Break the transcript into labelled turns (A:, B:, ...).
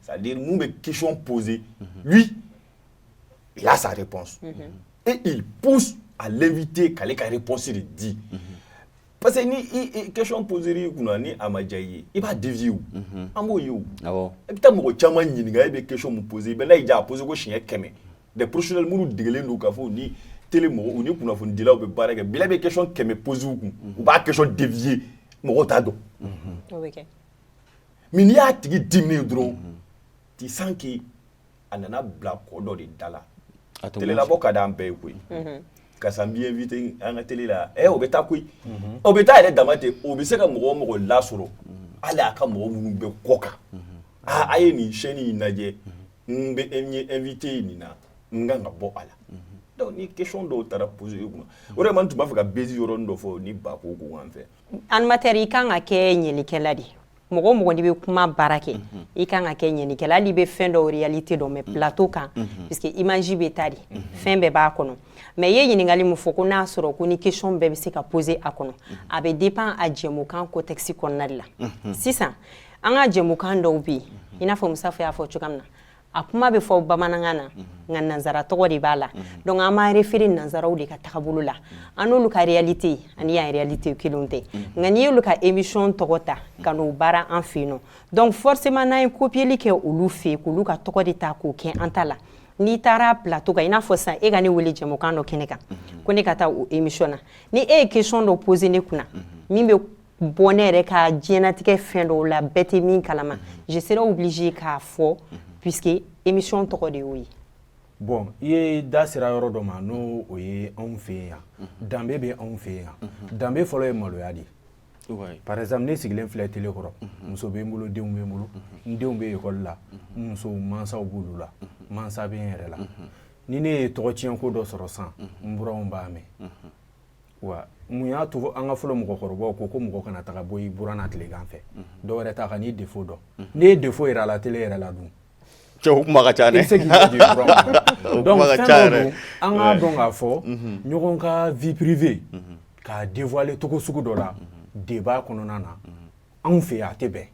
A: c'est-à-dire nous mes questions posées, lui, il a sa réponse. Et il pousse à l'inviter qu'elle ait sa réponse il dit. Parce que ni question posée ni Amadjaye, il va dévier où? Amoyou. Ah bon. Et puis t'as mon chaman ni il question me poser, ben là il a posé quoi chien keme. Des professionnels nous dégueuler nous kafo ni télé ou ni pour nous dire là au barrage. Bila be question keme posé ou pas question dévier. Mon tado.
B: OK.
A: Mais il y a tigi 10 minutes drôle. Tu sens qu'il anana bla kodo de dala. Télé la boka d'un peu oui. Quand ça m'y invite à la télé là, obeta kui. Obeta est damate, obese ka mo la soro. Ala ka mo mu be koka. Aye ni cheni naje. Mbe invité ni na. Nganga bo ala. Donc ni question do tara poser ko. Vraiment tu m'as fait ka bezi yorondo fo ni ba ko ko en fait.
B: An materi kan ka kɛ ɲɛlikɛla de mɔgɔ mɔgɔ de bɛ kuma baara kɛ I kan ka kɛ ɲɛlikɛla hali bɛ fɛn dɔ réalité dɔ mais plateau kan parce que image bɛ taa de fɛn bɛɛ b'a kɔnɔ mais I ye ɲininkali min fɔ ko n'a sɔrɔ ko ni question bɛɛ bɛ se ka poser a kɔnɔ a bɛ dépend a jɛmukan contexte kɔnɔna de la sisan an ka jɛmukan dɔw bɛ yen I n'a fɔ Musafa y'a fɔ cogoya min na a kuma bɛ fɔ bamanankan na nka nanzara tɔgɔ de b'a la donc an b'a référer nanzaraw de ka tagabolo la an n'olu ka réalité ani y'an réalité kelenw tɛ nka n'i y'olu ka émission tɔgɔ ta ka n'o baara an fɛ yen nɔ donc forcément n'an ye copier kɛ olu fɛ yen k'olu ka tɔgɔ de ta k'o kɛ an ta la n'i taara plateau kan I n'a fɔ sisan e ka ne wele jɛmukan dɔ kɛnɛ kan ko ne ka taa o émission na ni e ye question dɔ poser ne kunna min bɛ bɔ ne yɛrɛ ka diɲɛnatigɛ fɛn dɔw la bɛɛ tɛ min kalama je serai obligé k'a fɔ puisque émission tɔgɔ de y'o ye.
C: Bon, I ye da sera yɔrɔ dɔ ma n'o o ye anw fɛ yan danbe bɛ anw fɛ yan danbe fɔlɔ ye maloya de par exemple ne sigilen filɛ télé kɔrɔ muso bɛ n bolo denw bɛ n bolo n denw bɛ école la n muso mansaw b'olu la mansa bɛ n yɛrɛ la ni ne ye tɔgɔtiɲɛ ko dɔ sɔrɔ san n buranw b'a mɛn wa mun y'a to an ka fɔlɔ mɔgɔkɔrɔbaw ko mɔgɔ kana taga bɔ I buran na tilegan fɛ dɔ wɛrɛ t'a ka n'i défaut dɔn n'i ye défaut yira a la télé yɛrɛ la dun
A: donc
C: fɛn dɔ don an ka dɔn k'a fɔ ɲɔgɔn ka vie privée k'a dévoiler togo sugu dɔ la débat kɔnɔna na anw fɛ a tɛ bɛn